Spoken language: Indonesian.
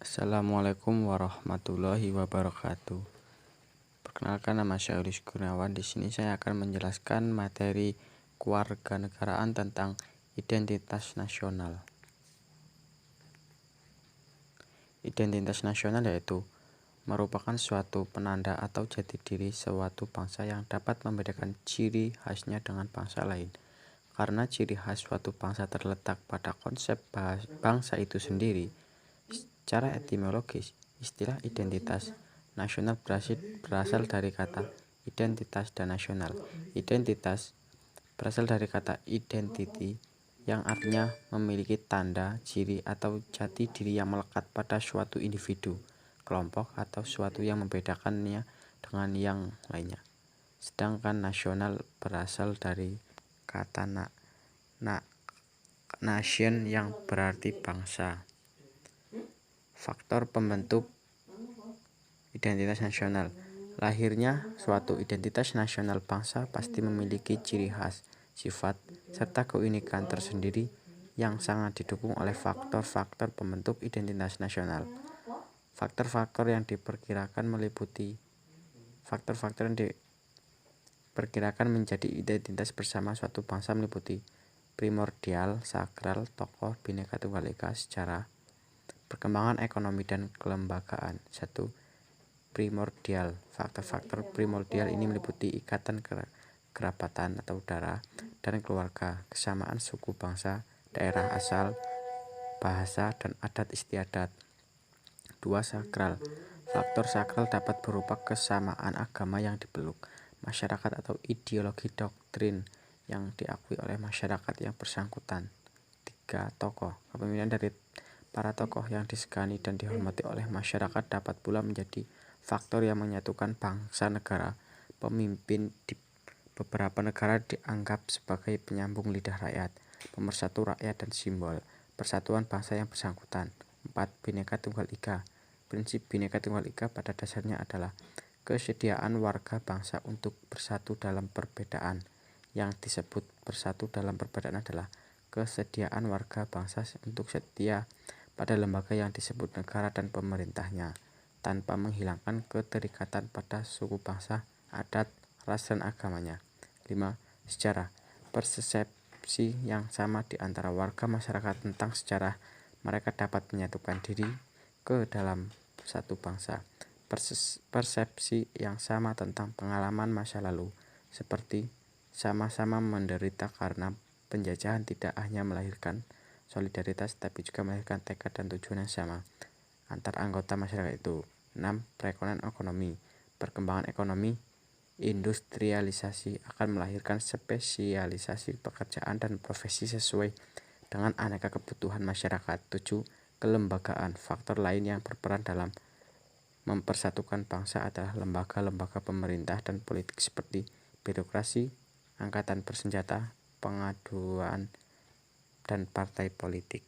Assalamualaikum warahmatullahi wabarakatuh. Perkenalkan, nama saya Ulis Gunawan. Di sini saya akan menjelaskan materi kewarganegaraan tentang identitas nasional. Identitas nasional yaitu merupakan suatu penanda atau jati diri suatu bangsa yang dapat membedakan ciri khasnya dengan bangsa lain. Karena ciri khas suatu bangsa terletak pada konsep bangsa itu sendiri. Secara etimologis, istilah identitas nasional berasal dari kata identitas dan nasional. Identitas berasal dari kata identity yang artinya memiliki tanda, ciri, atau jati diri yang melekat pada suatu individu, kelompok, atau suatu yang membedakannya dengan yang lainnya. Sedangkan nasional berasal dari kata nation yang berarti bangsa. Faktor pembentuk identitas nasional. Lahirnya suatu identitas nasional bangsa pasti memiliki ciri khas, sifat, serta keunikan tersendiri yang sangat didukung oleh faktor-faktor pembentuk identitas nasional. Faktor-faktor yang diperkirakan menjadi identitas bersama suatu bangsa meliputi primordial, sakral, tokoh, Bhinneka Tunggal Ika, sejarah, perkembangan ekonomi dan kelembagaan. 1. Primordial. Faktor-faktor primordial ini meliputi ikatan kerabatan atau darah dan keluarga, kesamaan suku bangsa, daerah asal, bahasa, dan adat istiadat. 2. Sakral. Faktor sakral dapat berupa kesamaan agama yang dipeluk masyarakat atau ideologi doktrin yang diakui oleh masyarakat yang bersangkutan. 3. Tokoh. Kepemimpinan dari para tokoh yang disegani dan dihormati oleh masyarakat dapat pula menjadi faktor yang menyatukan bangsa negara. Pemimpin di beberapa negara dianggap sebagai penyambung lidah rakyat, pemersatu rakyat dan simbol persatuan bangsa yang bersangkutan. 4. Bhinneka Tunggal Ika. Prinsip Bhinneka Tunggal Ika pada dasarnya adalah kesediaan warga bangsa untuk bersatu dalam perbedaan. Yang disebut bersatu dalam perbedaan adalah kesediaan warga bangsa untuk setia pada lembaga yang disebut negara dan pemerintahnya, tanpa menghilangkan keterikatan pada suku bangsa, adat, ras, dan agamanya. 5. Sejarah. Persepsi yang sama di antara warga masyarakat tentang sejarah mereka dapat menyatukan diri ke dalam satu bangsa. Persepsi yang sama tentang pengalaman masa lalu, seperti sama-sama menderita karena penjajahan, tidak hanya melahirkan solidaritas tapi juga melahirkan tekad dan tujuan yang sama antar anggota masyarakat itu. 6. Perekonomian ekonomi. Perkembangan ekonomi industrialisasi akan melahirkan spesialisasi pekerjaan dan profesi sesuai dengan aneka kebutuhan masyarakat. 7. Kelembagaan. Faktor lain yang berperan dalam mempersatukan bangsa adalah lembaga-lembaga pemerintah dan politik seperti birokrasi, angkatan bersenjata, pengaduan, dan partai politik.